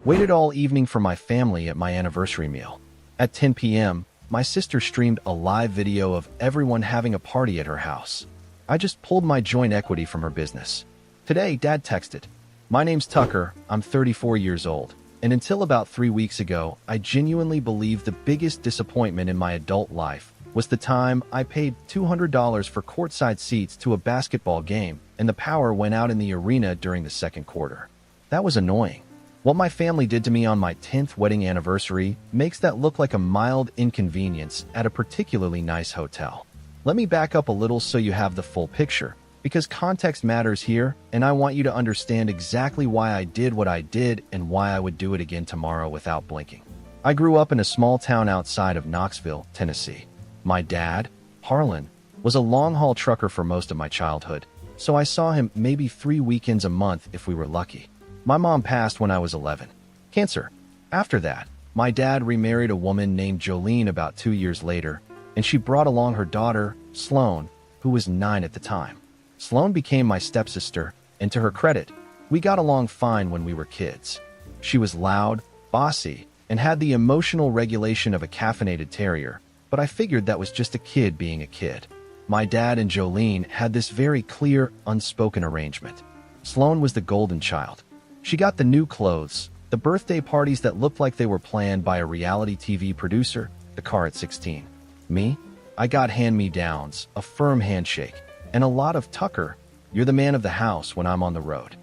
Waited all evening for my family at my anniversary meal. At 10 p.m., my sister streamed a live video of everyone having a party at her house. I just pulled my joint equity from her business. Today, Dad texted, "My name's Tucker, I'm 34 years old, and until about 3 weeks ago, I genuinely believed the biggest disappointment in my adult life was the time I paid $200 for courtside seats to a basketball game and the power went out in the arena during the second quarter. That was annoying. What my family did to me on my 10th wedding anniversary makes that look like a mild inconvenience at a particularly nice hotel. Let me back up a little so you have the full picture, because context matters here, and I want you to understand exactly why I did what I did and why I would do it again tomorrow without blinking. I grew up in a small town outside of Knoxville, Tennessee. My dad, Harlan, was a long-haul trucker for most of my childhood, so I saw him maybe 3 weekends a month if we were lucky. My mom passed when I was 11. Cancer. After that, my dad remarried a woman named Jolene about 2 years later, and she brought along her daughter, Sloan, who was 9 at the time. Sloan became my stepsister, and to her credit, we got along fine when we were kids. She was loud, bossy, and had the emotional regulation of a caffeinated terrier, but I figured that was just a kid being a kid. My dad and Jolene had this very clear, unspoken arrangement. Sloan was the golden child. She got the new clothes, the birthday parties that looked like they were planned by a reality TV producer, the car at 16. Me? I got hand-me-downs, a firm handshake, and a lot of "Tucker, you're the man of the house" when I'm on the road.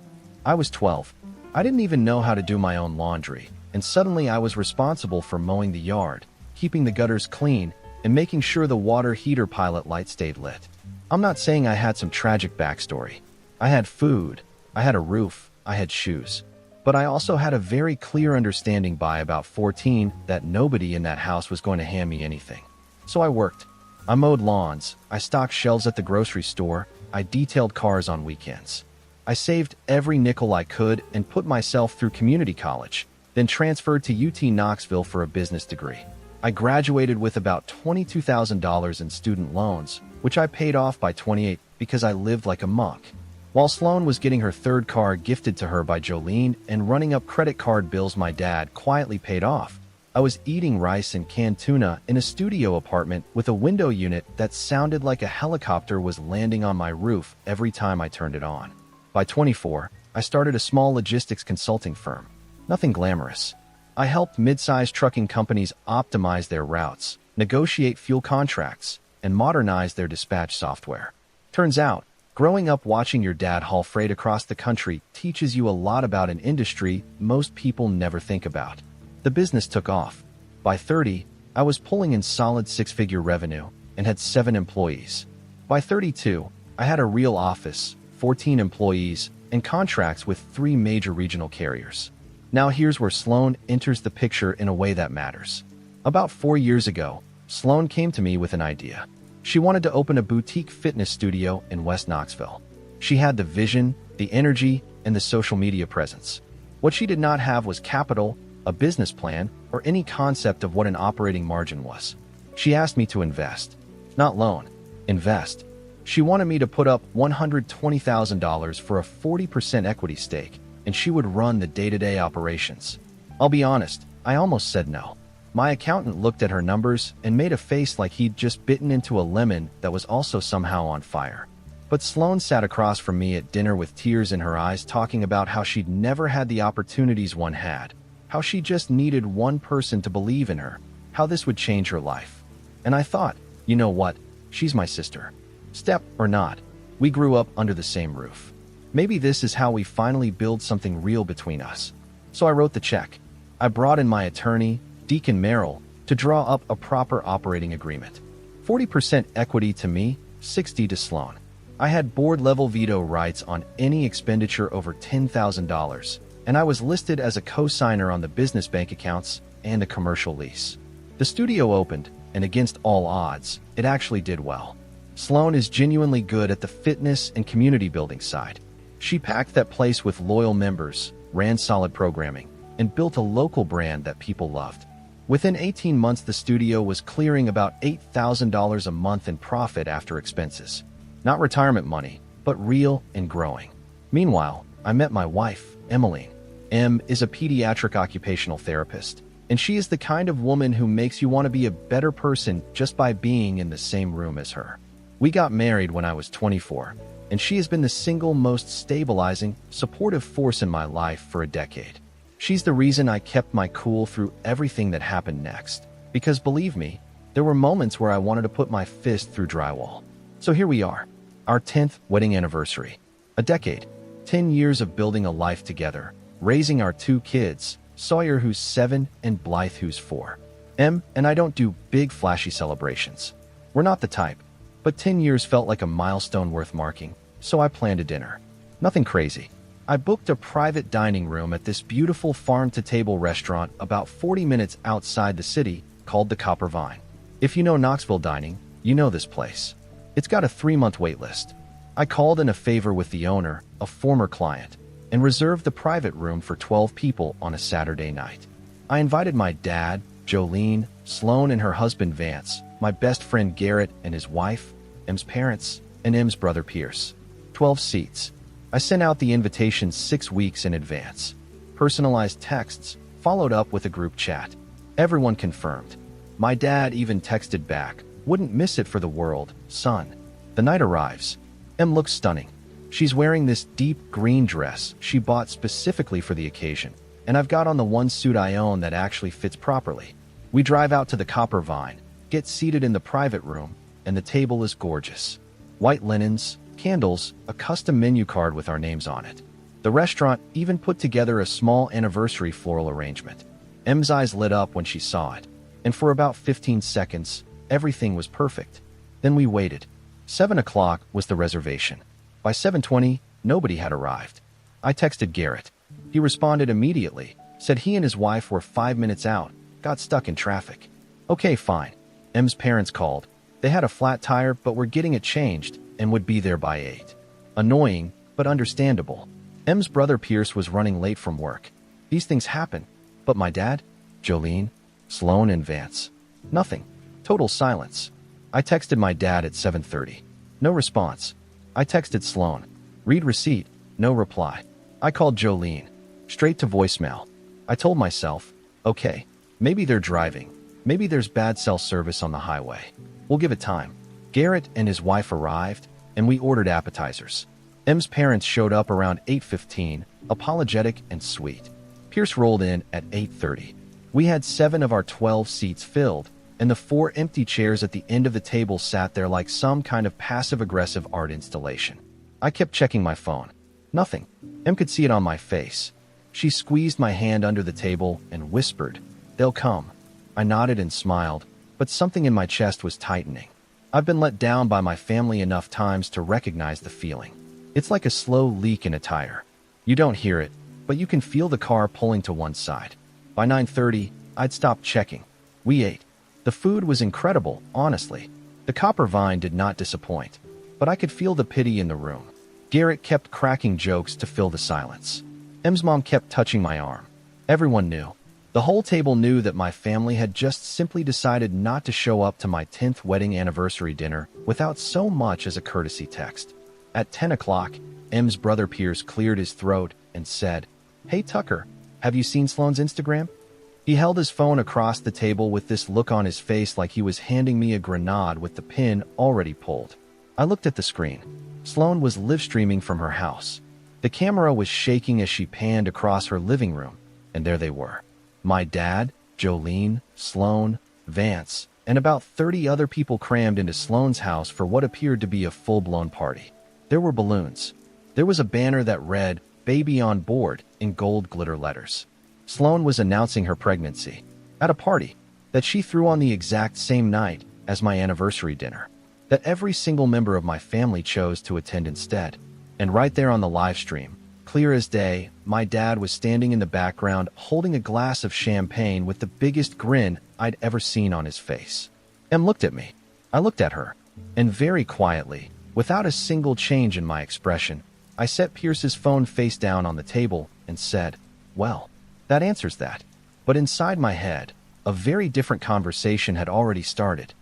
I was 12. I didn't even know how to do my own laundry, and suddenly I was responsible for mowing the yard, keeping the gutters clean, and making sure the water heater pilot light stayed lit. I'm not saying I had some tragic backstory. I had food, I had a roof, I had shoes. But I also had a very clear understanding by about 14 that nobody in that house was going to hand me anything. So I worked. I mowed lawns, I stocked shelves at the grocery store, I detailed cars on weekends. I saved every nickel I could and put myself through community college, then transferred to UT Knoxville for a business degree. I graduated with about $22,000 in student loans, which I paid off by 28 because I lived like a monk. While Sloan was getting her third car gifted to her by Jolene and running up credit card bills my dad quietly paid off, I was eating rice and canned tuna in a studio apartment with a window unit that sounded like a helicopter was landing on my roof every time I turned it on. By 24, I started a small logistics consulting firm. Nothing glamorous. I helped mid-sized trucking companies optimize their routes, negotiate fuel contracts, and modernize their dispatch software. Turns out, growing up watching your dad haul freight across the country teaches you a lot about an industry most people never think about. The business took off. By 30, I was pulling in solid 6-figure revenue and had 7 employees. By 32, I had a real office, 14 employees, and contracts with 3 major regional carriers. Now here's where Sloan enters the picture in a way that matters. About 4 years ago, Sloan came to me with an idea. She wanted to open a boutique fitness studio in West Knoxville. She had the vision, the energy, and the social media presence. What she did not have was capital, a business plan, or any concept of what an operating margin was. She asked me to invest. Not loan. Invest. She wanted me to put up $120,000 for a 40% equity stake, and she would run the day-to-day operations. I'll be honest, I almost said no. My accountant looked at her numbers and made a face like he'd just bitten into a lemon that was also somehow on fire. But Sloan sat across from me at dinner with tears in her eyes talking about how she'd never had the opportunities one had, how she just needed one person to believe in her, how this would change her life. And I thought, you know what? She's my sister. Step or not, we grew up under the same roof. Maybe this is how we finally build something real between us. So I wrote the check. I brought in my attorney, Deacon Merrill, to draw up a proper operating agreement. 40% equity to me, 60% to Sloan. I had board-level veto rights on any expenditure over $10,000, and I was listed as a co-signer on the business bank accounts and a commercial lease. The studio opened, and against all odds, it actually did well. Sloan is genuinely good at the fitness and community building side. She packed that place with loyal members, ran solid programming, and built a local brand that people loved. Within 18 months, the studio was clearing about $8,000 a month in profit after expenses. Not retirement money, but real and growing. Meanwhile, I met my wife, Emmeline, M is a pediatric occupational therapist, and she is the kind of woman who makes you want to be a better person just by being in the same room as her. We got married when I was 24, and she has been the single most stabilizing, supportive force in my life for a decade. She's the reason I kept my cool through everything that happened next, because believe me, there were moments where I wanted to put my fist through drywall. So here we are, our 10th wedding anniversary. A decade, 10 years of building a life together, raising our 2 kids, Sawyer who's 7 and Blythe who's 4. Em and I don't do big flashy celebrations. We're not the type, but 10 years felt like a milestone worth marking, so I planned a dinner. Nothing crazy. I booked a private dining room at this beautiful farm-to-table restaurant about 40 minutes outside the city called the Copper Vine. If you know Knoxville dining, you know this place. It's got a 3-month wait list. I called in a favor with the owner, a former client, and reserved the private room for 12 people on a Saturday night. I invited my dad, Jolene, Sloan and her husband Vance, my best friend Garrett and his wife, Em's parents, and Em's brother Pierce. 12 seats. I sent out the invitations 6 weeks in advance. Personalized texts, followed up with a group chat. Everyone confirmed. My dad even texted back, "Wouldn't miss it for the world, son." The night arrives. Em looks stunning. She's wearing this deep green dress she bought specifically for the occasion, and I've got on the one suit I own that actually fits properly. We drive out to the Copper Vine, get seated in the private room, and the table is gorgeous. White linens, candles, a custom menu card with our names on it. The restaurant even put together a small anniversary floral arrangement. Em's eyes lit up when she saw it, and for about 15 seconds, everything was perfect. Then we waited. 7 o'clock was the reservation. By 7:20, nobody had arrived. I texted Garrett. He responded immediately, said he and his wife were 5 minutes out, got stuck in traffic. Okay, fine. Em's parents called. They had a flat tire but were getting it changed and would be there by 8. Annoying, but understandable. Em's brother Pierce was running late from work. These things happen. But my dad, Jolene, Sloan and Vance. Nothing. Total silence. I texted my dad at 7:30. No response. I texted Sloan. Read receipt. No reply. I called Jolene. Straight to voicemail. I told myself, okay, maybe they're driving. Maybe there's bad cell service on the highway. We'll give it time. Garrett and his wife arrived, and we ordered appetizers. Em's parents showed up around 8:15, apologetic and sweet. Pierce rolled in at 8:30. We had 7 of our 12 seats filled, and the 4 empty chairs at the end of the table sat there like some kind of passive-aggressive art installation. I kept checking my phone. Nothing. Em could see it on my face. She squeezed my hand under the table and whispered, "They'll come." I nodded and smiled, but something in my chest was tightening. I've been let down by my family enough times to recognize the feeling. It's like a slow leak in a tire. You don't hear it, but you can feel the car pulling to one side. By 9:30, I'd stopped checking. We ate. The food was incredible, honestly. The Copper Vine did not disappoint, but I could feel the pity in the room. Garrett kept cracking jokes to fill the silence. Em's mom kept touching my arm. Everyone knew. The whole table knew that my family had just simply decided not to show up to my 10th wedding anniversary dinner without so much as a courtesy text. At 10 o'clock, Em's brother Pierce cleared his throat and said, "Hey Tucker, have you seen Sloan's Instagram?" He held his phone across the table with this look on his face like he was handing me a grenade with the pin already pulled. I looked at the screen. Sloan was live streaming from her house. The camera was shaking as she panned across her living room, and there they were. My dad, Jolene, Sloan, Vance, and about 30 other people crammed into Sloan's house for what appeared to be a full-blown party. There were balloons. There was a banner that read, "Baby on board," in gold glitter letters. Sloan was announcing her pregnancy at a party that she threw on the exact same night as my anniversary dinner, that every single member of my family chose to attend instead. And right there on the live stream, clear as day, my dad was standing in the background holding a glass of champagne with the biggest grin I'd ever seen on his face. Em looked at me. I looked at her, and very quietly, without a single change in my expression, I set Pierce's phone face down on the table and said, "Well, that answers that." But inside my head, a very different conversation had already started.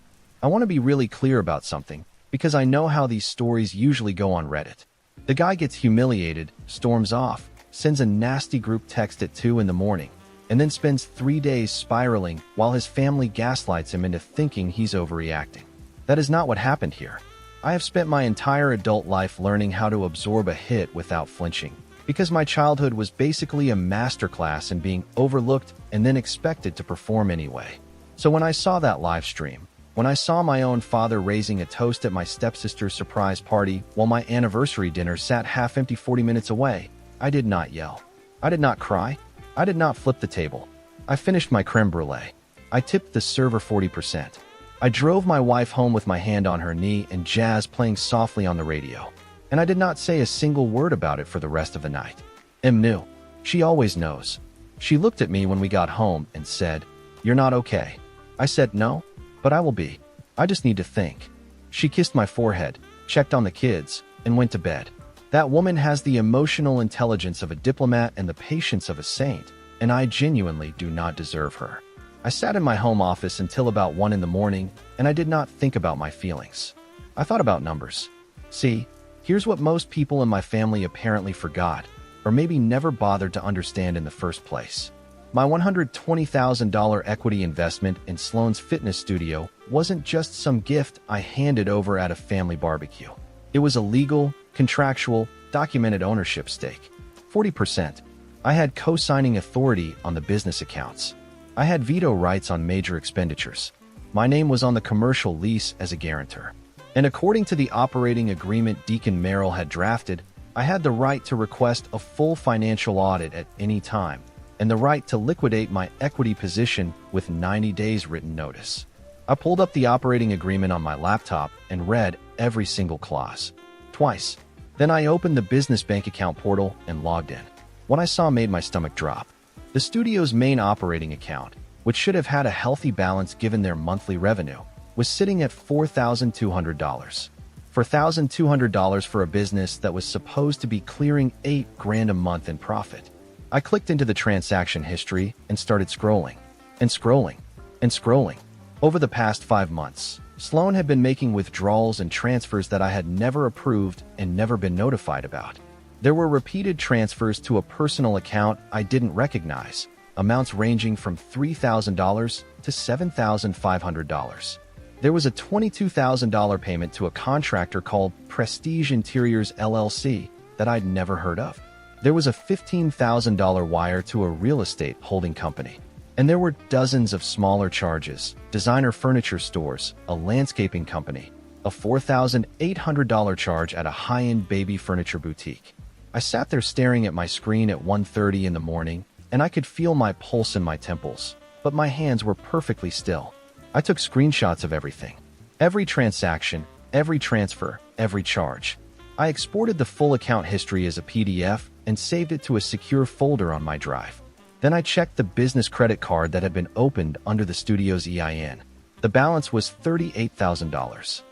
I want to be really clear about something, because I know how these stories usually go on Reddit. The guy gets humiliated, storms off, sends a nasty group text at 2 in the morning, and then spends 3 days spiraling while his family gaslights him into thinking he's overreacting. That is not what happened here. I have spent my entire adult life learning how to absorb a hit without flinching, because my childhood was basically a masterclass in being overlooked and then expected to perform anyway. So when I saw that live stream, when I saw my own father raising a toast at my stepsister's surprise party while my anniversary dinner sat half-empty 40 minutes away, I did not yell. I did not cry. I did not flip the table. I finished my creme brulee. I tipped the server 40%. I drove my wife home with my hand on her knee and jazz playing softly on the radio. And I did not say a single word about it for the rest of the night. Em knew. She always knows. She looked at me when we got home and said, "You're not okay." I said, "No, but I will be. I just need to think." She kissed my forehead, checked on the kids, and went to bed. That woman has the emotional intelligence of a diplomat and the patience of a saint, and I genuinely do not deserve her. I sat in my home office until about 1 in the morning, and I did not think about my feelings. I thought about numbers. See, here's what most people in my family apparently forgot, or maybe never bothered to understand in the first place. My $120,000 equity investment in Sloan's fitness studio wasn't just some gift I handed over at a family barbecue. It was a legal, contractual, documented ownership stake. 40%. I had co-signing authority on the business accounts. I had veto rights on major expenditures. My name was on the commercial lease as a guarantor. And according to the operating agreement Deacon Merrill had drafted, I had the right to request a full financial audit at any time, and the right to liquidate my equity position with 90 days written notice. I pulled up the operating agreement on my laptop and read every single clause. Twice. Then I opened the business bank account portal and logged in. What I saw made my stomach drop. The studio's main operating account, which should have had a healthy balance given their monthly revenue, was sitting at $4,200. $4,200 for a business that was supposed to be clearing $8,000 a month in profit. I clicked into the transaction history and started scrolling, and scrolling, and scrolling. Over the past 5 months, Sloan had been making withdrawals and transfers that I had never approved and never been notified about. There were repeated transfers to a personal account I didn't recognize, amounts ranging from $3,000 to $7,500. There was a $22,000 payment to a contractor called Prestige Interiors LLC that I'd never heard of. There was a $15,000 wire to a real estate holding company. And there were dozens of smaller charges: designer furniture stores, a landscaping company, a $4,800 charge at a high-end baby furniture boutique. I sat there staring at my screen at 1:30 in the morning, and I could feel my pulse in my temples, but my hands were perfectly still. I took screenshots of everything. Every transaction, every transfer, every charge. I exported the full account history as a PDF and saved it to a secure folder on my drive. Then I checked the business credit card that had been opened under the studio's EIN. The balance was $38,000.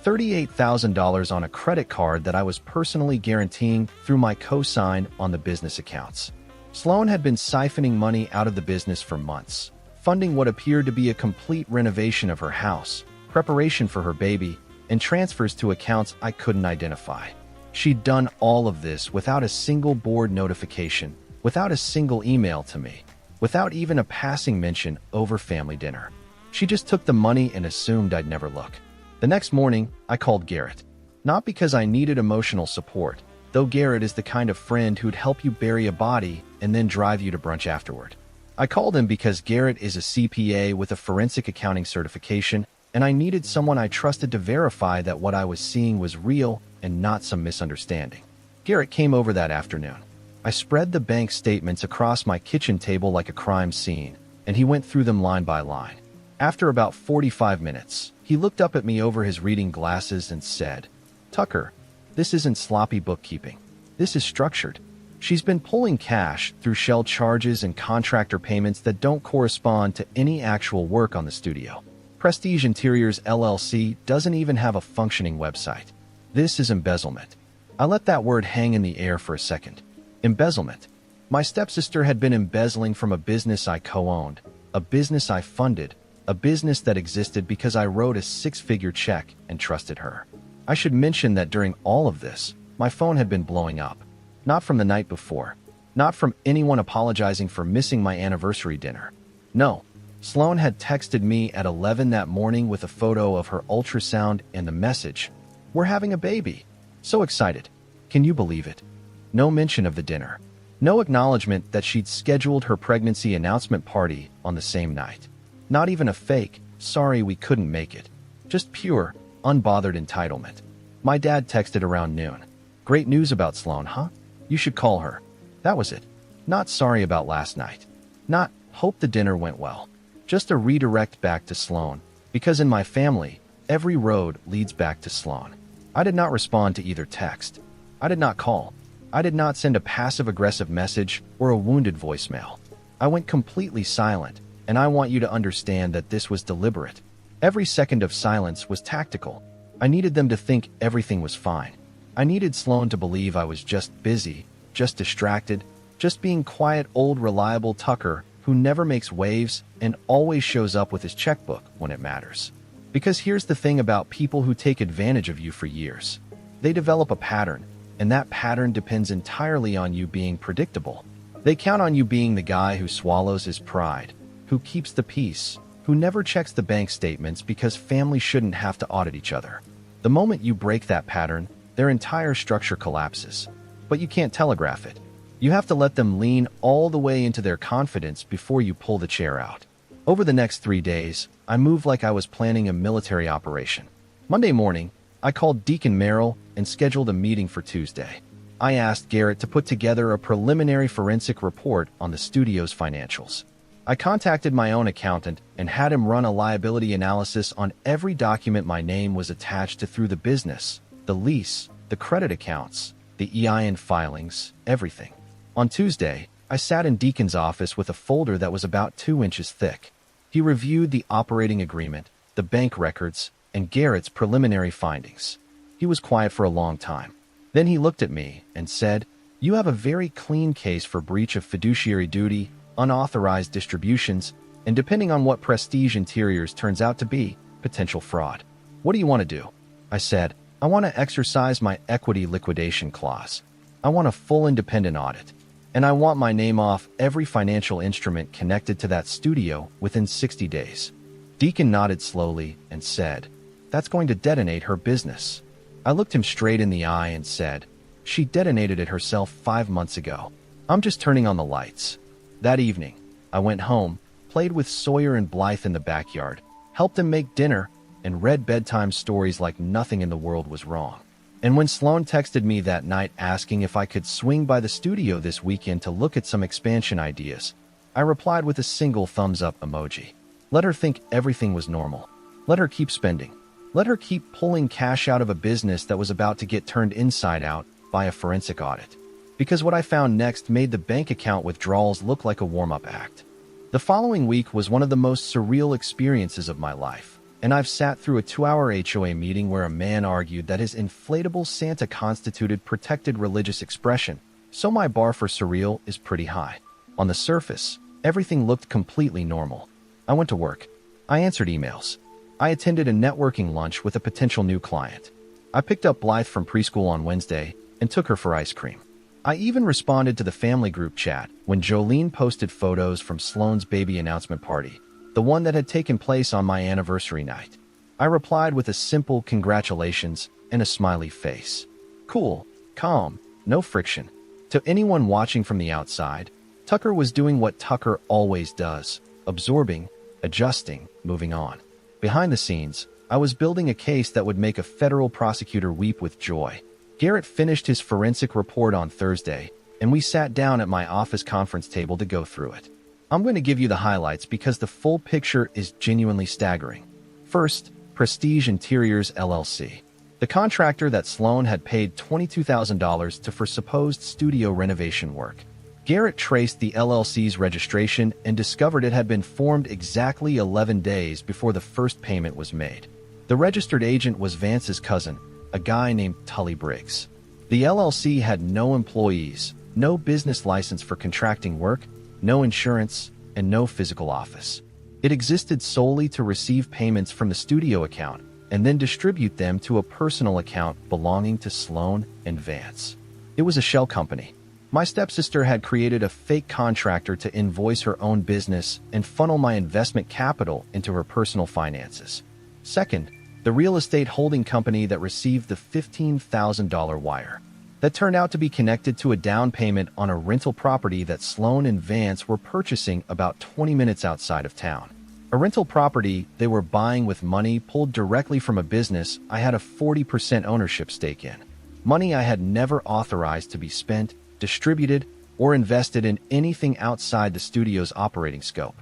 $38,000 on a credit card that I was personally guaranteeing through my co-sign on the business accounts. Sloan had been siphoning money out of the business for months, funding what appeared to be a complete renovation of her house, preparation for her baby, and transfers to accounts I couldn't identify. She'd done all of this without a single board notification, without a single email to me, without even a passing mention over family dinner. She just took the money and assumed I'd never look. The next morning, I called Garrett. Not because I needed emotional support, though Garrett is the kind of friend who'd help you bury a body and then drive you to brunch afterward. I called him because Garrett is a CPA with a forensic accounting certification, and I needed someone I trusted to verify that what I was seeing was real and not some misunderstanding. Garrett came over that afternoon. I spread the bank statements across my kitchen table like a crime scene, and he went through them line by line. After about 45 minutes, he looked up at me over his reading glasses and said, "Tucker, this isn't sloppy bookkeeping. This is structured. She's been pulling cash through shell charges and contractor payments that don't correspond to any actual work on the studio. Prestige Interiors LLC doesn't even have a functioning website. This is embezzlement." I let that word hang in the air for a second. Embezzlement. My stepsister had been embezzling from a business I co-owned, a business I funded, a business that existed because I wrote a 6-figure check and trusted her. I should mention that during all of this, my phone had been blowing up. Not from the night before. Not from anyone apologizing for missing my anniversary dinner. No. Sloan had texted me at 11 that morning with a photo of her ultrasound and the message, "We're having a baby." So excited. Can you believe it? No mention of the dinner. No acknowledgement that she'd scheduled her pregnancy announcement party on the same night. Not even a fake, "Sorry we couldn't make it." Just pure, unbothered entitlement. My dad texted around noon. "Great news about Sloan, huh? You should call her." That was it. Not "Sorry about last night." Not "Hope the dinner went well." Just a redirect back to Sloan, because in my family, every road leads back to Sloan. I did not respond to either text. I did not call. I did not send a passive-aggressive message or a wounded voicemail. I went completely silent, and I want you to understand that this was deliberate. Every second of silence was tactical. I needed them to think everything was fine. I needed Sloan to believe I was just busy, just distracted, just being quiet old reliable Tucker who never makes waves and always shows up with his checkbook when it matters. Because here's the thing about people who take advantage of you for years. They develop a pattern, and that pattern depends entirely on you being predictable. They count on you being the guy who swallows his pride, who keeps the peace, who never checks the bank statements because family shouldn't have to audit each other. The moment you break that pattern, their entire structure collapses. But you can't telegraph it. You have to let them lean all the way into their confidence before you pull the chair out. Over the next 3 days, I moved like I was planning a military operation. Monday morning, I called Deacon Merrill and scheduled a meeting for Tuesday. I asked Garrett to put together a preliminary forensic report on the studio's financials. I contacted my own accountant and had him run a liability analysis on every document my name was attached to through the business, the lease, the credit accounts, the EIN filings, everything. On Tuesday, I sat in Deacon's office with a folder that was about 2 inches thick. He reviewed the operating agreement, the bank records, and Garrett's preliminary findings. He was quiet for a long time. Then he looked at me and said, "You have a very clean case for breach of fiduciary duty, unauthorized distributions, and depending on what Prestige Interiors turns out to be, potential fraud. What do you want to do?" I said, "I want to exercise my equity liquidation clause. I want a full independent audit. And I want my name off every financial instrument connected to that studio within 60 days. Deacon nodded slowly and said, "That's going to detonate her business." I looked him straight in the eye and said, "She detonated it herself 5 months ago. I'm just turning on the lights." That evening, I went home, played with Sawyer and Blythe in the backyard, helped him make dinner, and read bedtime stories like nothing in the world was wrong. And when Sloan texted me that night asking if I could swing by the studio this weekend to look at some expansion ideas, I replied with a single thumbs-up emoji. Let her think everything was normal. Let her keep spending. Let her keep pulling cash out of a business that was about to get turned inside out by a forensic audit. Because what I found next made the bank account withdrawals look like a warm-up act. The following week was one of the most surreal experiences of my life. And I've sat through a 2-hour HOA meeting where a man argued that his inflatable Santa constituted protected religious expression, so my bar for surreal is pretty high. On the surface, everything looked completely normal. I went to work. I answered emails. I attended a networking lunch with a potential new client. I picked up Blythe from preschool on Wednesday and took her for ice cream. I even responded to the family group chat when Jolene posted photos from Sloan's baby announcement party, the one that had taken place on my anniversary night. I replied with a simple congratulations and a smiley face. Cool, calm, no friction. To anyone watching from the outside, Tucker was doing what Tucker always does, absorbing, adjusting, moving on. Behind the scenes, I was building a case that would make a federal prosecutor weep with joy. Garrett finished his forensic report on Thursday, and we sat down at my office conference table to go through it. I'm going to give you the highlights because the full picture is genuinely staggering. First, Prestige Interiors LLC. The contractor that Sloan had paid $22,000 to for supposed studio renovation work. Garrett traced the LLC's registration and discovered it had been formed exactly 11 days before the first payment was made. The registered agent was Vance's cousin, a guy named Tully Briggs. The LLC had no employees, no business license for contracting work, no insurance, and no physical office. It existed solely to receive payments from the studio account and then distribute them to a personal account belonging to Sloan and Vance. It was a shell company. My stepsister had created a fake contractor to invoice her own business and funnel my investment capital into her personal finances. Second, the real estate holding company that received the $15,000 wire. That turned out to be connected to a down payment on a rental property that Sloan and Vance were purchasing about 20 minutes outside of town. A rental property they were buying with money pulled directly from a business I had a 40% ownership stake in. Money I had never authorized to be spent, distributed, or invested in anything outside the studio's operating scope.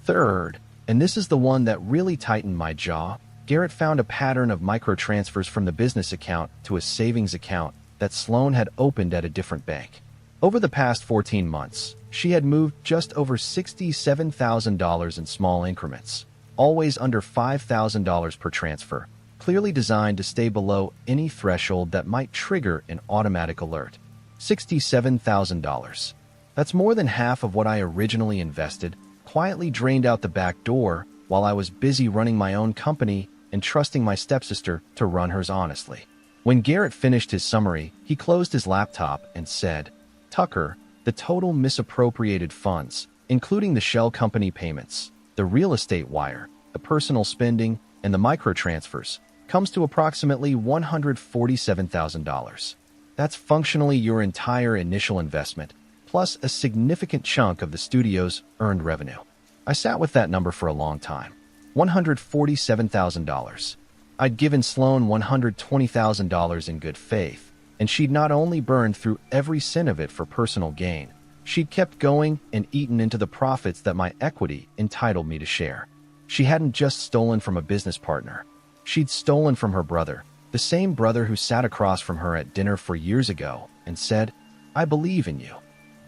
Third, and this is the one that really tightened my jaw, Garrett found a pattern of microtransfers from the business account to a savings account that Sloan had opened at a different bank. Over the past 14 months, she had moved just over $67,000 in small increments, always under $5,000 per transfer, clearly designed to stay below any threshold that might trigger an automatic alert. $67,000. That's more than half of what I originally invested, quietly drained out the back door while I was busy running my own company and trusting my stepsister to run hers honestly. When Garrett finished his summary, he closed his laptop and said, "Tucker, the total misappropriated funds, including the shell company payments, the real estate wire, the personal spending, and the microtransfers, comes to approximately $147,000. That's functionally your entire initial investment, plus a significant chunk of the studio's earned revenue." I sat with that number for a long time. $147,000. I'd given Sloan $120,000 in good faith, and she'd not only burned through every cent of it for personal gain, she'd kept going and eaten into the profits that my equity entitled me to share. She hadn't just stolen from a business partner. She'd stolen from her brother, the same brother who sat across from her at dinner 4 years ago and said, "I believe in you."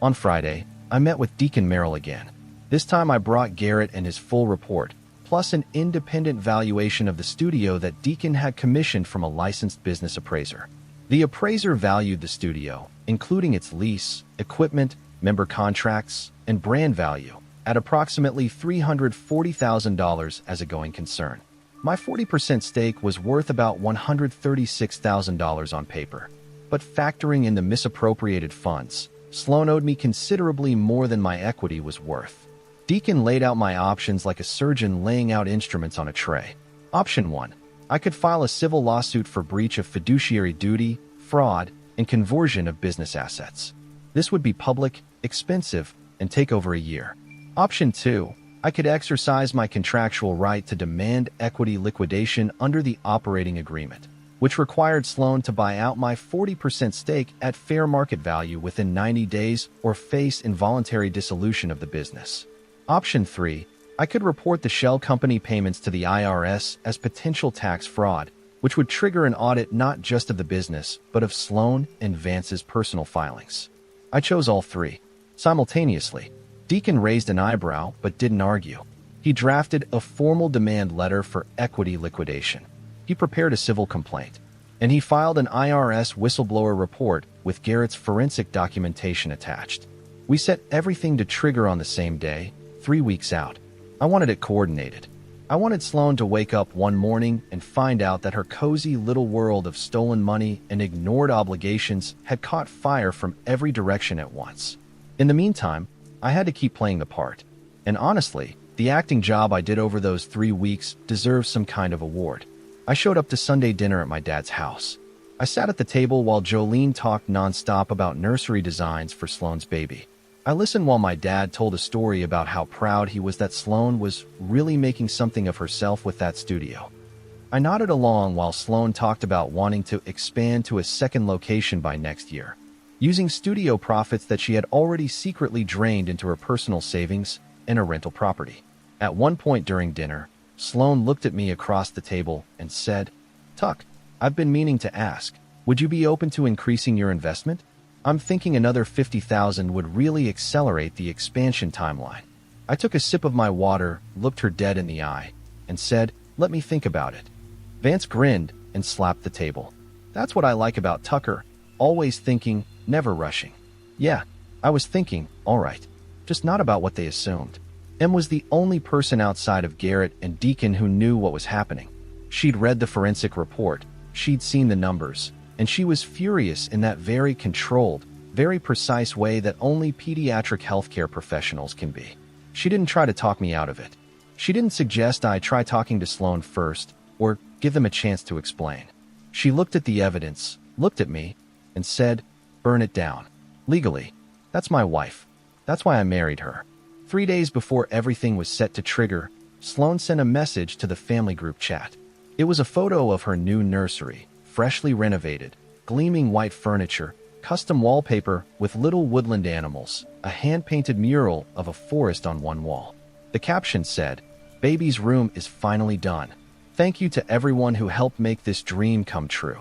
On Friday, I met with Deacon Merrill again. This time I brought Garrett and his full report, plus an independent valuation of the studio that Deacon had commissioned from a licensed business appraiser. The appraiser valued the studio, including its lease, equipment, member contracts, and brand value, at approximately $340,000 as a going concern. My 40% stake was worth about $136,000 on paper, but factoring in the misappropriated funds, Sloan owed me considerably more than my equity was worth. Deacon laid out my options like a surgeon laying out instruments on a tray. Option 1. I could file a civil lawsuit for breach of fiduciary duty, fraud, and conversion of business assets. This would be public, expensive, and take over a year. Option 2. I could exercise my contractual right to demand equity liquidation under the operating agreement, which required Sloan to buy out my 40% stake at fair market value within 90 days or face involuntary dissolution of the business. Option 3. I could report the shell company payments to the IRS as potential tax fraud, which would trigger an audit not just of the business, but of Sloan and Vance's personal filings. I chose all three. Simultaneously, Deacon raised an eyebrow but didn't argue. He drafted a formal demand letter for equity liquidation. He prepared a civil complaint, and he filed an IRS whistleblower report with Garrett's forensic documentation attached. We set everything to trigger on the same day, 3 weeks out. I wanted it coordinated. I wanted Sloan to wake up one morning and find out that her cozy little world of stolen money and ignored obligations had caught fire from every direction at once. In the meantime, I had to keep playing the part. And honestly, the acting job I did over those 3 weeks deserves some kind of award. I showed up to Sunday dinner at my dad's house. I sat at the table while Jolene talked nonstop about nursery designs for Sloan's baby. I listened while my dad told a story about how proud he was that Sloan was really making something of herself with that studio. I nodded along while Sloan talked about wanting to expand to a second location by next year, using studio profits that she had already secretly drained into her personal savings and a rental property. At one point during dinner, Sloan looked at me across the table and said, "Tuck, I've been meaning to ask, would you be open to increasing your investment? I'm thinking another $50,000 would really accelerate the expansion timeline." I took a sip of my water, looked her dead in the eye, and said, "Let me think about it." Vance grinned and slapped the table. "That's what I like about Tucker, always thinking, never rushing." Yeah, I was thinking, all right, just not about what they assumed. Em was the only person outside of Garrett and Deacon who knew what was happening. She'd read the forensic report, she'd seen the numbers, and she was furious in that very controlled, very precise way that only pediatric healthcare professionals can be. She didn't try to talk me out of it. She didn't suggest I try talking to Sloan first or give them a chance to explain. She looked at the evidence, looked at me, and said, "Burn it down. Legally. That's my wife. That's why I married her." 3 days before everything was set to trigger, Sloan sent a message to the family group chat. It was a photo of her new nursery, freshly renovated, gleaming white furniture, custom wallpaper with little woodland animals, a hand-painted mural of a forest on one wall. The caption said, "Baby's room is finally done. Thank you to everyone who helped make this dream come true."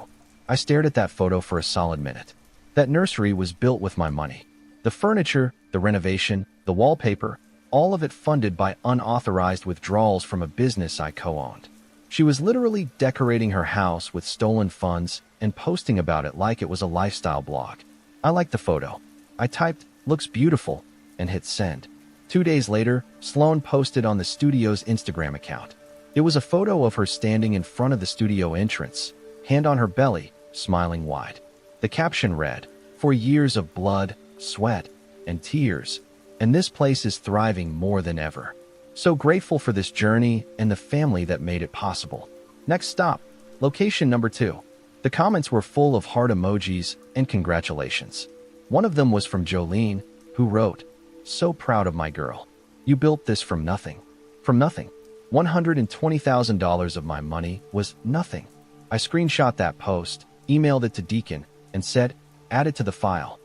I stared at that photo for a solid minute. That nursery was built with my money. The furniture, the renovation, the wallpaper, all of it funded by unauthorized withdrawals from a business I co-owned. She was literally decorating her house with stolen funds and posting about it like it was a lifestyle blog. I liked the photo. I typed, "Looks beautiful," and hit send. 2 days later, Sloan posted on the studio's Instagram account. It was a photo of her standing in front of the studio entrance, hand on her belly, smiling wide. The caption read, "For years of blood, sweat, and tears, and this place is thriving more than ever. So grateful for this journey and the family that made it possible." Next stop, location number 2. The comments were full of heart emojis and congratulations. One of them was from Jolene, who wrote, "So proud of my girl. You built this from nothing." From nothing. $120,000 of my money was nothing. I screenshot that post, emailed it to Deacon, and said, "Add it to the file."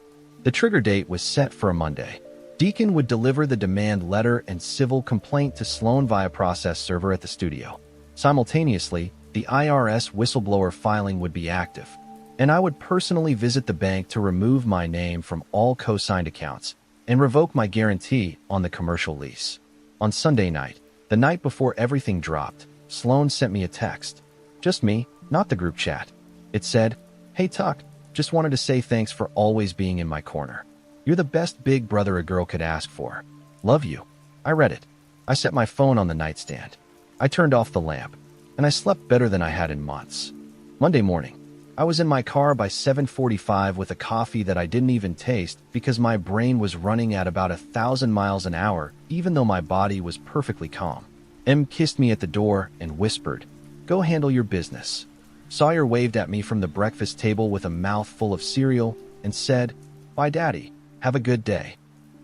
The trigger date was set for a Monday. Deacon would deliver the demand letter and civil complaint to Sloan via process server at the studio. Simultaneously, the IRS whistleblower filing would be active, and I would personally visit the bank to remove my name from all co-signed accounts and revoke my guarantee on the commercial lease. On Sunday night, the night before everything dropped, Sloan sent me a text. Just me, not the group chat. It said, "Hey Tuck, just wanted to say thanks for always being in my corner. You're the best big brother a girl could ask for. Love you." I read it. I set my phone on the nightstand. I turned off the lamp, and I slept better than I had in months. Monday morning, I was in my car by 7:45 with a coffee that I didn't even taste because my brain was running at about 1,000 miles an hour, even though my body was perfectly calm. M kissed me at the door and whispered, "Go handle your business." Sawyer waved at me from the breakfast table with a mouth full of cereal and said, "Bye, Daddy. Have a good day."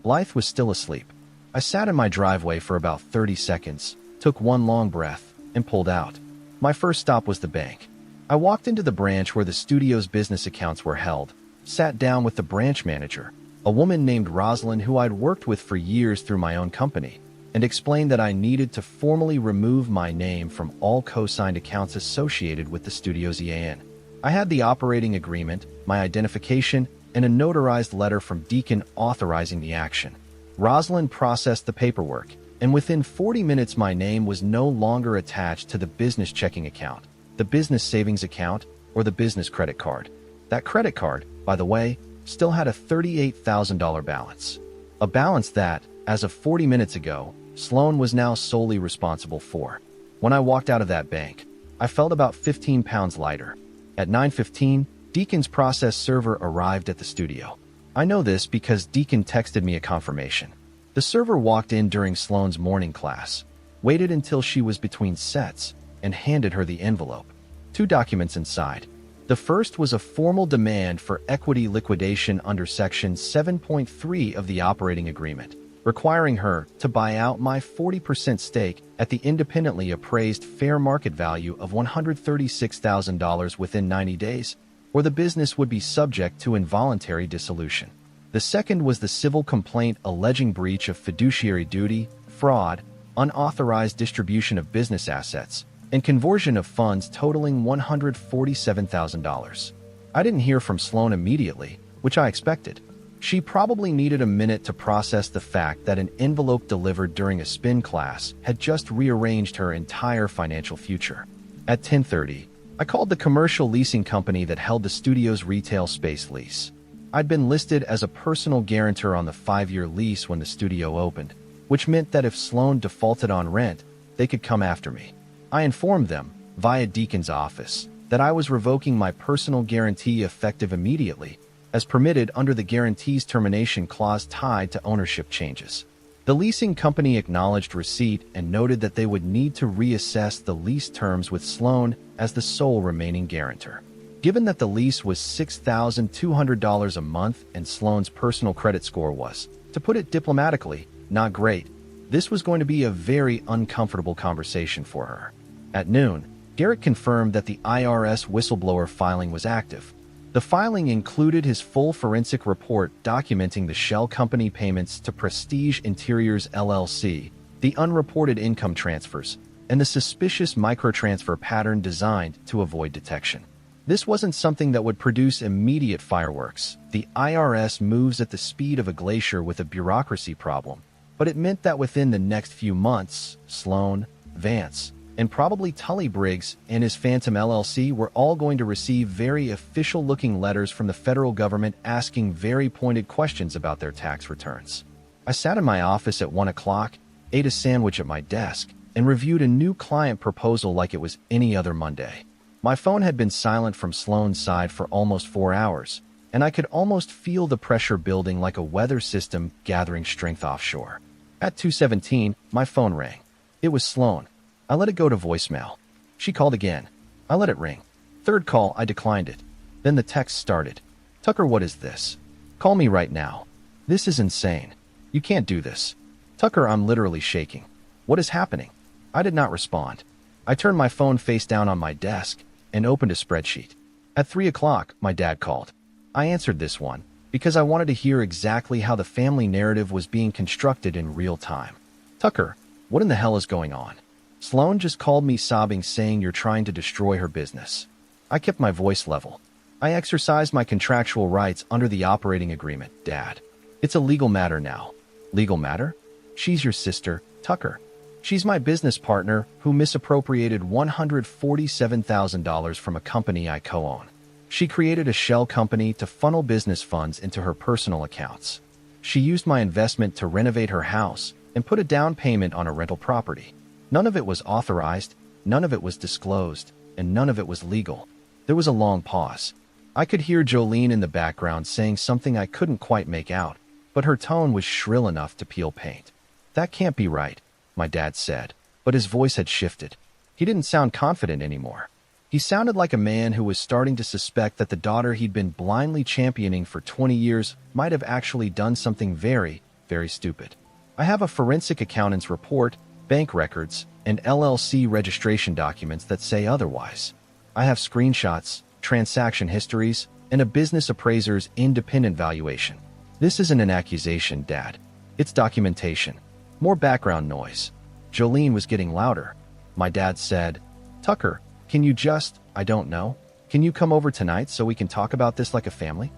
Blythe was still asleep. I sat in my driveway for about 30 seconds, took one long breath, and pulled out. My first stop was the bank. I walked into the branch where the studio's business accounts were held, sat down with the branch manager, a woman named Rosalind who I'd worked with for years through my own company, and explained that I needed to formally remove my name from all co-signed accounts associated with the studio's EAN. I had the operating agreement, my identification, and a notarized letter from Deacon authorizing the action. Rosalind processed the paperwork, and within 40 minutes my name was no longer attached to the business checking account, the business savings account, or the business credit card. That credit card, by the way, still had a $38,000 balance. A balance that, as of 40 minutes ago, Sloan was now solely responsible for. When I walked out of that bank, I felt about 15 pounds lighter. At 9:15, Deacon's process server arrived at the studio. I know this because Deacon texted me a confirmation. The server walked in during Sloan's morning class, waited until she was between sets, and handed her the envelope. 2 documents inside. The first was a formal demand for equity liquidation under Section 7.3 of the operating agreement, requiring her to buy out my 40% stake at the independently appraised fair market value of $136,000 within 90 days, or the business would be subject to involuntary dissolution. The second was the civil complaint alleging breach of fiduciary duty, fraud, unauthorized distribution of business assets, and conversion of funds totaling $147,000. I didn't hear from Sloan immediately, which I expected. She probably needed a minute to process the fact that an envelope delivered during a spin class had just rearranged her entire financial future. At 10:30, I called the commercial leasing company that held the studio's retail space lease. I'd been listed as a personal guarantor on the 5-year lease when the studio opened, which meant that if Sloan defaulted on rent, they could come after me. I informed them, via Deacon's office, that I was revoking my personal guarantee effective immediately, as permitted under the guarantee's termination clause tied to ownership changes. The leasing company acknowledged receipt and noted that they would need to reassess the lease terms with Sloan as the sole remaining guarantor. Given that the lease was $6,200 a month and Sloan's personal credit score was, to put it diplomatically, not great, this was going to be a very uncomfortable conversation for her. At noon, Garrett confirmed that the IRS whistleblower filing was active. The filing included his full forensic report documenting the shell company payments to Prestige Interiors LLC, the unreported income transfers, and the suspicious microtransfer pattern designed to avoid detection. This wasn't something that would produce immediate fireworks. The IRS moves at the speed of a glacier with a bureaucracy problem, but it meant that within the next few months, Sloan, Vance, and probably Tully Briggs and his Phantom LLC were all going to receive very official-looking letters from the federal government asking very pointed questions about their tax returns. I sat in my office at 1 o'clock, ate a sandwich at my desk, and reviewed a new client proposal like it was any other Monday. My phone had been silent from Sloan's side for almost 4 hours, and I could almost feel the pressure building like a weather system gathering strength offshore. At 2:17, my phone rang. It was Sloan. I let it go to voicemail. She called again. I let it ring. Third call, I declined it. Then the text started. Tucker, what is this? Call me right now. This is insane. You can't do this. Tucker, I'm literally shaking. What is happening? I did not respond. I turned my phone face down on my desk and opened a spreadsheet. At 3 o'clock, my dad called. I answered this one because I wanted to hear exactly how the family narrative was being constructed in real time. Tucker, what in the hell is going on? Sloan just called me sobbing saying you're trying to destroy her business. I kept my voice level. I exercised my contractual rights under the operating agreement, Dad. It's a legal matter now. Legal matter? She's your sister, Tucker. She's my business partner who misappropriated $147,000 from a company I co-own. She created a shell company to funnel business funds into her personal accounts. She used my investment to renovate her house and put a down payment on a rental property. None of it was authorized, none of it was disclosed, and none of it was legal. There was a long pause. I could hear Jolene in the background saying something I couldn't quite make out, but her tone was shrill enough to peel paint. That can't be right, my dad said, but his voice had shifted. He didn't sound confident anymore. He sounded like a man who was starting to suspect that the daughter he'd been blindly championing for 20 years might have actually done something very, very stupid. I have a forensic accountant's report, bank records, and LLC registration documents that say otherwise. I have screenshots, transaction histories, and a business appraiser's independent valuation. This isn't an accusation, Dad. It's documentation. More background noise. Jolene was getting louder. My dad said, Tucker, can you just, I don't know, can you come over tonight so we can talk about this like a family?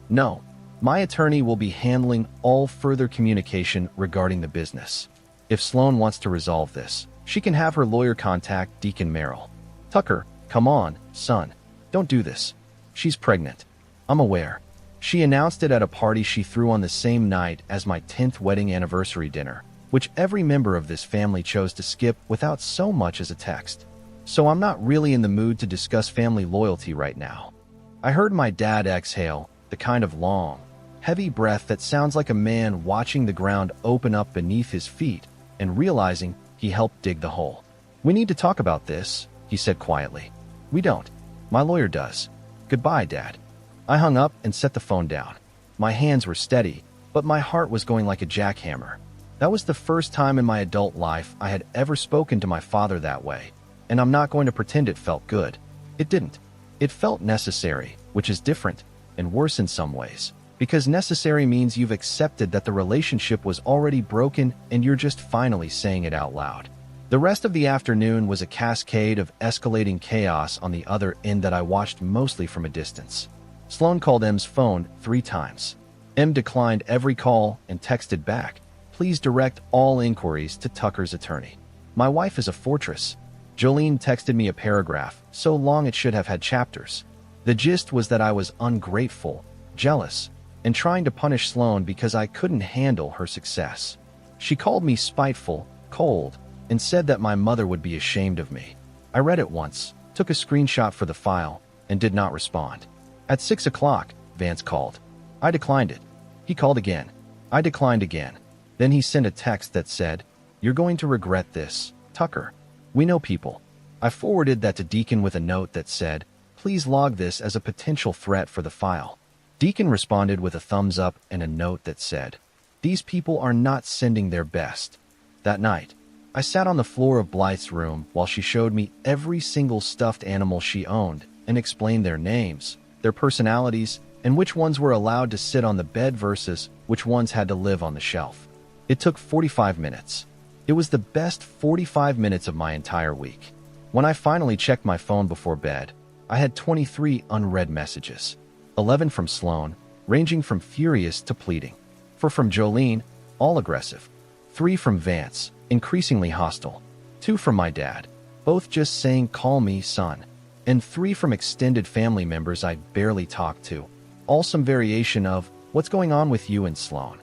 No. My attorney will be handling all further communication regarding the business. If Sloan wants to resolve this, she can have her lawyer contact Deacon Merrill. Tucker, come on, son. Don't do this. She's pregnant. I'm aware. She announced it at a party she threw on the same night as my 10th wedding anniversary dinner, which every member of this family chose to skip without so much as a text. So I'm not really in the mood to discuss family loyalty right now. I heard my dad exhale, the kind of long, heavy breath that sounds like a man watching the ground open up beneath his feet and realizing he helped dig the hole. We need to talk about this, he said quietly. We don't. My lawyer does. Goodbye, Dad. I hung up and set the phone down. My hands were steady, but my heart was going like a jackhammer. That was the first time in my adult life I had ever spoken to my father that way, and I'm not going to pretend it felt good. It didn't. It felt necessary, which is different, and worse in some ways. Because necessary means you've accepted that the relationship was already broken and you're just finally saying it out loud. The rest of the afternoon was a cascade of escalating chaos on the other end that I watched mostly from a distance. Sloan called M's phone 3 times. M declined every call and texted back, please direct all inquiries to Tucker's attorney. My wife is a fortress. Jolene texted me a paragraph, so long it should have had chapters. The gist was that I was ungrateful, jealous, and trying to punish Sloan because I couldn't handle her success. She called me spiteful, cold, and said that my mother would be ashamed of me. I read it once, took a screenshot for the file, and did not respond. At 6 o'clock, Vance called. I declined it. He called again. I declined again. Then he sent a text that said, "You're going to regret this, Tucker. We know people." I forwarded that to Deacon with a note that said, "Please log this as a potential threat for the file." Deacon responded with a thumbs up and a note that said, "These people are not sending their best." That night, I sat on the floor of Blythe's room while she showed me every single stuffed animal she owned and explained their names, their personalities, and which ones were allowed to sit on the bed versus which ones had to live on the shelf. It took 45 minutes. It was the best 45 minutes of my entire week. When I finally checked my phone before bed, I had 23 unread messages. 11 from Sloan, ranging from furious to pleading. 4 from Jolene, all aggressive. 3 from Vance, increasingly hostile. 2 from my dad, both just saying, "Call me, son." And 3 from extended family members I barely talked to, all some variation of, "What's going on with you and Sloan?"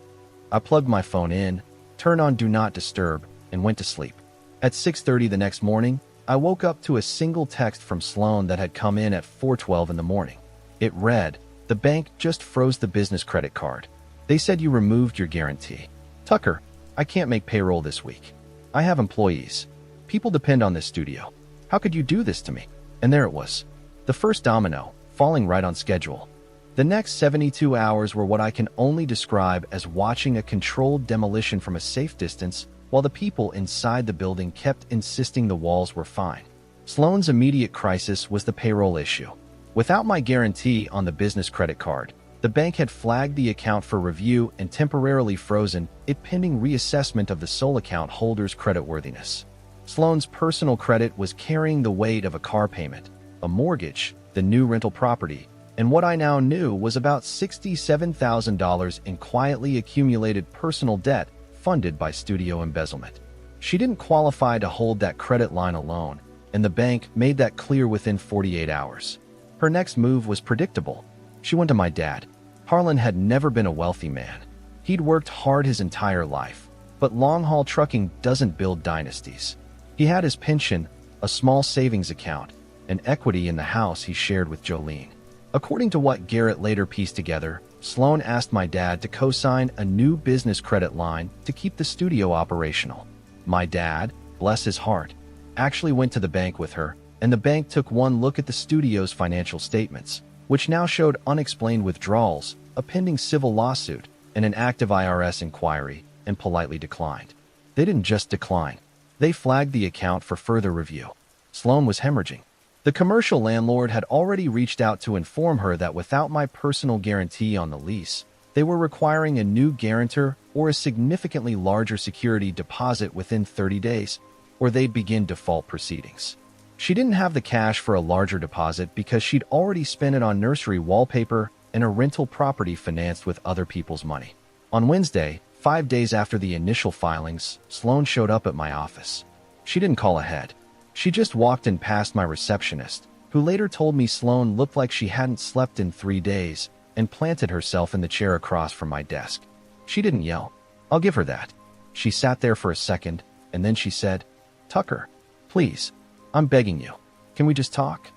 I plugged my phone in, turned on Do Not Disturb, and went to sleep. At 6:30 the next morning, I woke up to a single text from Sloan that had come in at 4:12 in the morning. It read, "The bank just froze the business credit card. They said you removed your guarantee. Tucker, I can't make payroll this week. I have employees. People depend on this studio. How could you do this to me?" And there it was. The first domino, falling right on schedule. The next 72 hours were what I can only describe as watching a controlled demolition from a safe distance while the people inside the building kept insisting the walls were fine. Sloan's immediate crisis was the payroll issue. Without my guarantee on the business credit card, the bank had flagged the account for review and temporarily frozen it pending reassessment of the sole account holder's creditworthiness. Sloan's personal credit was carrying the weight of a car payment, a mortgage, the new rental property, and what I now knew was about $67,000 in quietly accumulated personal debt funded by studio embezzlement. She didn't qualify to hold that credit line alone, and the bank made that clear within 48 hours. Her next move was predictable. She went to my dad. Harlan had never been a wealthy man. He'd worked hard his entire life, but long-haul trucking doesn't build dynasties. He had his pension, a small savings account, and equity in the house he shared with Jolene. According to what Garrett later pieced together, Sloan asked my dad to co-sign a new business credit line to keep the studio operational. My dad, bless his heart, actually went to the bank with her, and the bank took one look at the studio's financial statements, which now showed unexplained withdrawals, a pending civil lawsuit, and an active IRS inquiry, and politely declined. They didn't just decline. They flagged the account for further review. Sloan was hemorrhaging. The commercial landlord had already reached out to inform her that without my personal guarantee on the lease, they were requiring a new guarantor or a significantly larger security deposit within 30 days, or they'd begin default proceedings. She didn't have the cash for a larger deposit because she'd already spent it on nursery wallpaper and a rental property financed with other people's money. On Wednesday, 5 days after the initial filings, Sloan showed up at my office. She didn't call ahead. She just walked in past my receptionist, who later told me Sloan looked like she hadn't slept in 3 days, and planted herself in the chair across from my desk. She didn't yell. I'll give her that. She sat there for a second, and then she said, "Tucker, please, I'm begging you. Can we just talk?"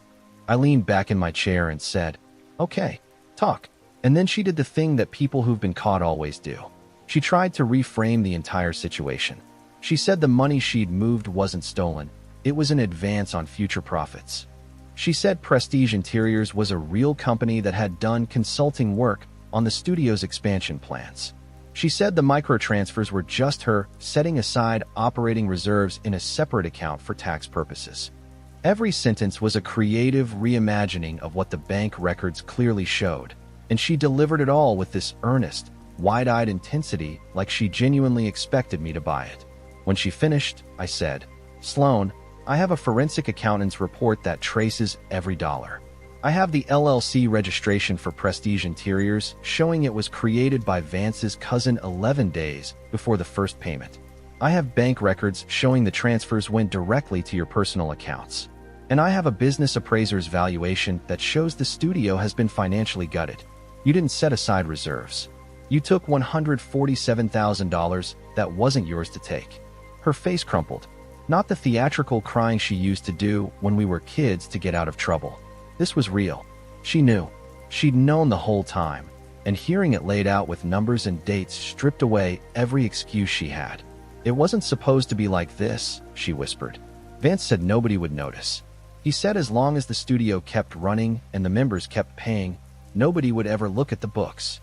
I leaned back in my chair and said, "Okay, talk." And then she did the thing that people who've been caught always do. She tried to reframe the entire situation. She said the money she'd moved wasn't stolen. It was an advance on future profits. She said Prestige Interiors was a real company that had done consulting work on the studio's expansion plans. She said the microtransfers were just her setting aside operating reserves in a separate account for tax purposes. Every sentence was a creative reimagining of what the bank records clearly showed, and she delivered it all with this earnest, wide-eyed intensity like she genuinely expected me to buy it. When she finished, I said, "Sloan, I have a forensic accountant's report that traces every dollar. I have the LLC registration for Prestige Interiors showing it was created by Vance's cousin 11 days before the first payment. I have bank records showing the transfers went directly to your personal accounts. And I have a business appraiser's valuation that shows the studio has been financially gutted. You didn't set aside reserves. You took $147,000 that wasn't yours to take." Her face crumpled. Not the theatrical crying she used to do when we were kids to get out of trouble. This was real. She knew. She'd known the whole time. and hearing it laid out with numbers and dates stripped away every excuse she had. "It wasn't supposed to be like this," she whispered. Vance said nobody would notice. He said as long as the studio kept running and the members kept paying, nobody would ever look at the books.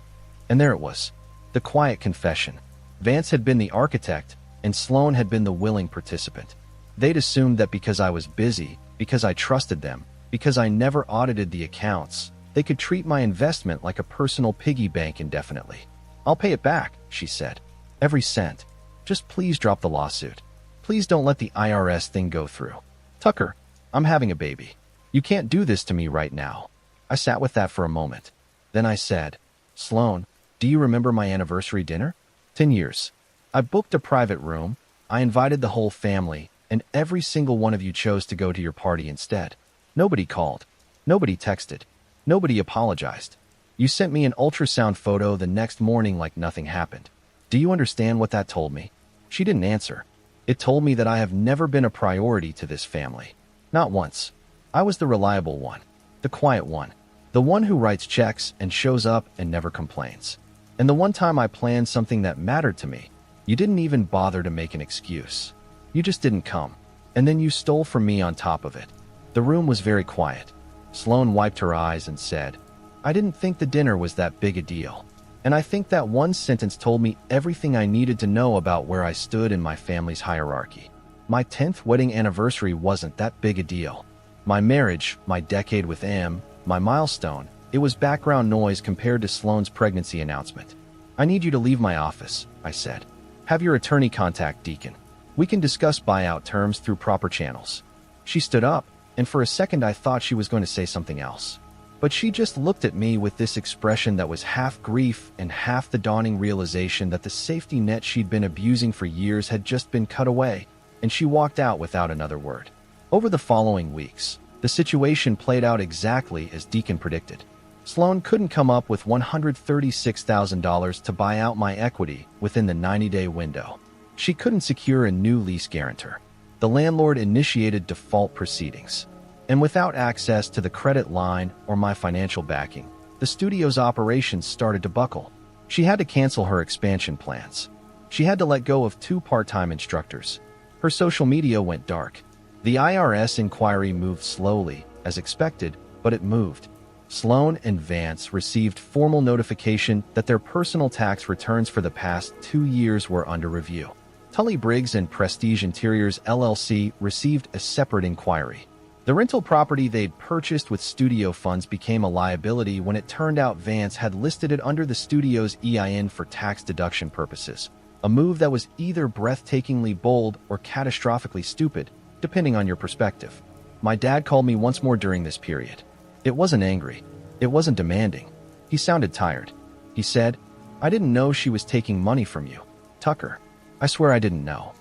And there it was, the quiet confession. Vance had been the architect, and Sloan had been the willing participant. They'd assumed that because I was busy, because I trusted them, because I never audited the accounts, they could treat my investment like a personal piggy bank indefinitely. "I'll pay it back," she said. "Every cent. Just please drop the lawsuit. Please don't let the IRS thing go through. Tucker, I'm having a baby. You can't do this to me right now." I sat with that for a moment. Then I said, "Sloan, do you remember my anniversary dinner? 10 years. I booked a private room. I invited the whole family, and every single one of you chose to go to your party instead. Nobody called. Nobody texted. Nobody apologized. You sent me an ultrasound photo the next morning like nothing happened. Do you understand what that told me?" She didn't answer. "It told me that I have never been a priority to this family. Not once. I was the reliable one, the quiet one, the one who writes checks and shows up and never complains. And the one time I planned something that mattered to me, you didn't even bother to make an excuse. You just didn't come. And then you stole from me on top of it." The room was very quiet. Sloan wiped her eyes and said, "I didn't think the dinner was that big a deal. And I think that one sentence told me everything I needed to know about where I stood in my family's hierarchy. My 10th wedding anniversary wasn't that big a deal. My marriage, my decade with Em, my milestone, it was background noise compared to Sloan's pregnancy announcement. "I need you to leave my office," I said. "Have your attorney contact Deacon. We can discuss buyout terms through proper channels." She stood up, and for a second I thought she was going to say something else. But she just looked at me with this expression that was half grief and half the dawning realization that the safety net she'd been abusing for years had just been cut away, and she walked out without another word. Over the following weeks, the situation played out exactly as Deacon predicted. Sloan couldn't come up with $136,000 to buy out my equity within the 90-day window. She couldn't secure a new lease guarantor. The landlord initiated default proceedings. And without access to the credit line or my financial backing, the studio's operations started to buckle. She had to cancel her expansion plans. She had to let go of 2 part-time instructors. Her social media went dark. The IRS inquiry moved slowly, as expected, but it moved. Sloan and Vance received formal notification that their personal tax returns for the past 2 years were under review. Tully Briggs and Prestige Interiors LLC received a separate inquiry. The rental property they'd purchased with studio funds became a liability when it turned out Vance had listed it under the studio's EIN for tax deduction purposes, a move that was either breathtakingly bold or catastrophically stupid, depending on your perspective. My dad called me once more during this period. It wasn't angry. It wasn't demanding. He sounded tired. He said, "I didn't know she was taking money from you, Tucker. I swear I didn't know."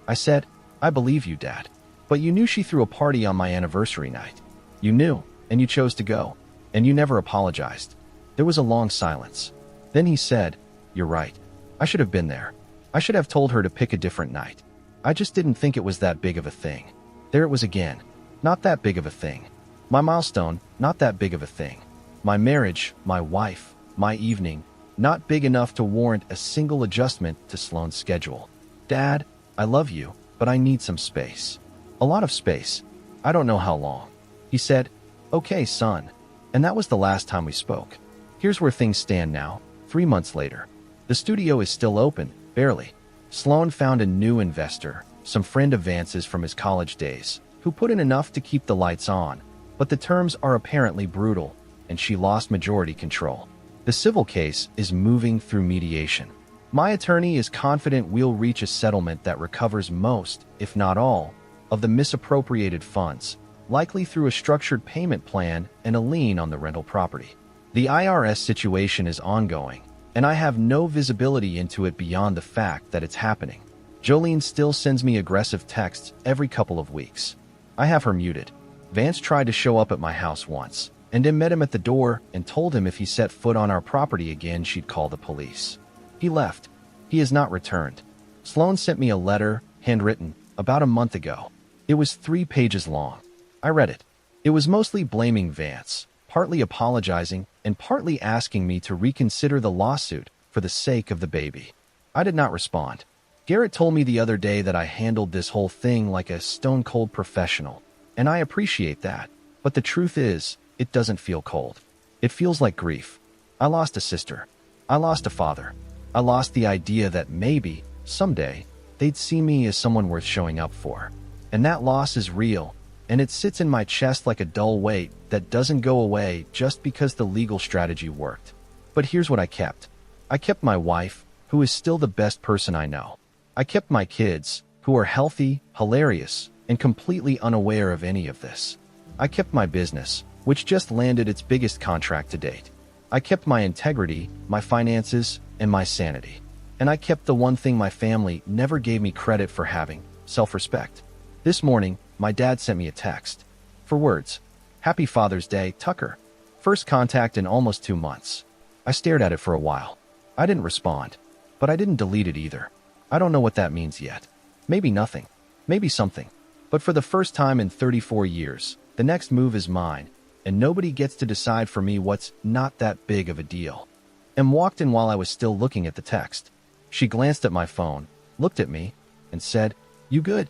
I said, "I believe you, Dad. But you knew she threw a party on my anniversary night. You knew, and you chose to go. And you never apologized." There was a long silence. Then he said, "You're right. I should have been there. I should have told her to pick a different night. I just didn't think it was that big of a thing." There it was again. Not that big of a thing. My milestone, not that big of a thing. My marriage, my wife, my evening, not big enough to warrant a single adjustment to Sloan's schedule. "Dad, I love you, but I need some space. A lot of space. I don't know how long." He said, "Okay, son." And that was the last time we spoke. Here's where things stand now, 3 months later. The studio is still open, barely. Sloan found a new investor, some friend of Vance's from his college days, who put in enough to keep the lights on, but the terms are apparently brutal, and she lost majority control. The civil case is moving through mediation. My attorney is confident we'll reach a settlement that recovers most, if not all, of the misappropriated funds, likely through a structured payment plan and a lien on the rental property. The IRS situation is ongoing, and I have no visibility into it beyond the fact that it's happening. Jolene still sends me aggressive texts every couple of weeks. I have her muted. Vance tried to show up at my house once, and then met him at the door and told him if he set foot on our property again, she'd call the police. He left. He has not returned. Sloan sent me a letter, handwritten, about a month ago. It was 3 pages long. I read it. It was mostly blaming Vance, partly apologizing, and partly asking me to reconsider the lawsuit for the sake of the baby. I did not respond. Garrett told me the other day that I handled this whole thing like a stone-cold professional, and I appreciate that. But the truth is, it doesn't feel cold. It feels like grief. I lost a sister. I lost a father. I lost the idea that maybe, someday, they'd see me as someone worth showing up for. And that loss is real, and it sits in my chest like a dull weight that doesn't go away just because the legal strategy worked. But here's what I kept. I kept my wife, who is still the best person I know. I kept my kids, who are healthy, hilarious, and completely unaware of any of this. I kept my business, which just landed its biggest contract to date. I kept my integrity, my finances, and my sanity. And I kept the one thing my family never gave me credit for having, self-respect. This morning, my dad sent me a text. For words, "Happy Father's Day, Tucker." First contact in almost 2 months. I stared at it for a while. I didn't respond, but I didn't delete it either. I don't know what that means yet. Maybe nothing. Maybe something. But for the first time in 34 years, the next move is mine, and nobody gets to decide for me what's not that big of a deal. Em walked in while I was still looking at the text. She glanced at my phone, looked at me, and said, "You good?"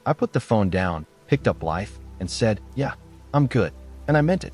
I put the phone down, picked up Life, and said, "Yeah, I'm good." And I meant it.